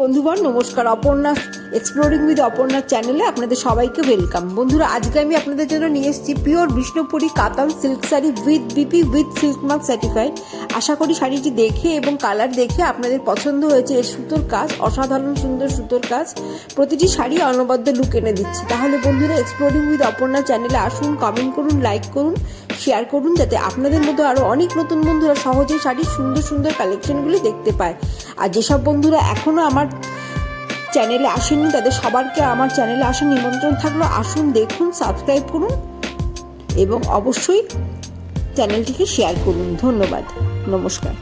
বন্ধুগণ নমস্কার। Aparna exploring with Aparna চ্যানেলে আপনাদের সবাইকে ওয়েলকাম। বন্ধুরা, আজকে আমি আপনাদের জন্য নিয়ে এসেছি pure Bishnupuri Katan silk sari with BP with silk mark certified. আশা করি শাড়িটি দেখে এবং কালার দেখে আপনাদের পছন্দ হয়েছে। এর সুতোর কাজ অসাধারণ সুন্দর সুতোর কাজ, প্রতিটি শাড়ি অনবদ্য লুক এনে দিচ্ছে। তাহলে বন্ধুরা, এক্সপ্লোরিং উইথ অপর্ণা চ্যানেলে আসুন, কমেন্ট করুন, লাইক করুন, শেয়ার করুন, যাতে আপনাদের মতো আরও অনেক নতুন বন্ধুরা সহজেই শাড়ির সুন্দর সুন্দর কালেকশনগুলি দেখতে পায়। আর যেসব বন্ধুরা এখনও আমার চ্যানেলে আসেননি তাদের সবারকে আমার চ্যানেলে আসার নিমন্ত্রণ থাকলো। আসুন, দেখুন, সাবস্ক্রাইব করুন এবং অবশ্যই চ্যানেলটিকে শেয়ার করুন। ধন্যবাদ, নমস্কার।